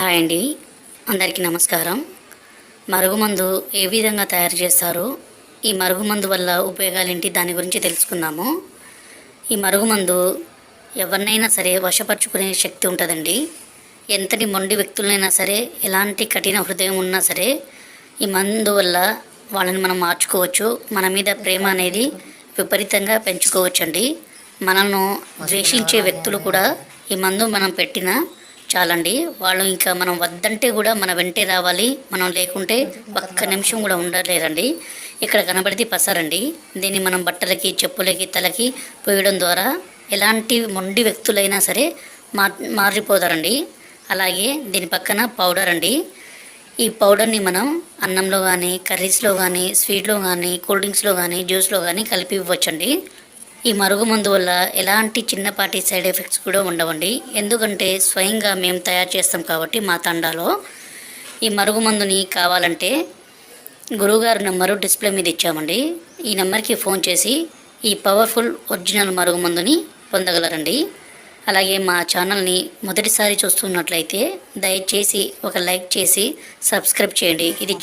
Hi అండి, అందరికీ నమస్కారం. మరుగుమందు ఏ విధంగా తయారు చేస్తారు, ఈ మరుగుమందు వల్ల ఉపయోగాలేంటి, దాని గురించి తెలుసుకుందాము. ఈ మరుగుమందు ఎవరినైనా సరే వశపరుచుకునే శక్తి ఉంటుందండి. ఎంతటి మొండి వ్యక్తులైనా సరే, ఎలాంటి కఠిన హృదయం ఉన్నా సరే, ఈ మందు వల్ల వాళ్ళని మనం మార్చుకోవచ్చు. మన మీద ప్రేమ అనేది విపరీతంగా పెంచుకోవచ్చండి. మనల్ని ద్వేషించే వ్యక్తులు కూడా ఈ మందు మనం పెట్టినా చాలండి, వాళ్ళు ఇంకా మనం వద్దంటే కూడా మన వెంటే రావాలి. మనం లేకుంటే ఒక్క నిమిషం కూడా ఉండలేరండి. ఇక్కడ కనబడితే పసరండి. దీన్ని మనం బట్టలకి, చెప్పులకి, తలకి పోయడం ద్వారా ఎలాంటి మొండి వ్యక్తులైనా సరే మారిపోతారండి. అలాగే దీని పక్కన పౌడర్ అండి. ఈ పౌడర్ని మనం అన్నంలో కానీ, కర్రీస్లో కానీ, స్వీట్లో కానీ, కూల్ డ్రింక్స్లో కానీ, జ్యూస్లో కానీ కలిపి ఇవ్వచ్చండి. ఈ మరుగుమందు వల్ల ఎలాంటి చిన్నపాటి సైడ్ ఎఫెక్ట్స్ కూడా ఉండవండి. ఎందుకంటే స్వయంగా మేము తయారు చేస్తాం కాబట్టి మా తండాలో. ఈ మరుగుమందుని కావాలంటే గురువుగారు నెంబరు డిస్ప్లే మీద ఇచ్చామండి. ఈ నెంబర్కి ఫోన్ చేసి ఈ పవర్ఫుల్ ఒరిజినల్ మరుగుమందుని పొందగలరండి. అలాగే మా ఛానల్ని మొదటిసారి చూస్తున్నట్లయితే దయచేసి ఒక లైక్ చేసి సబ్స్క్రైబ్ చేయండి. ఇది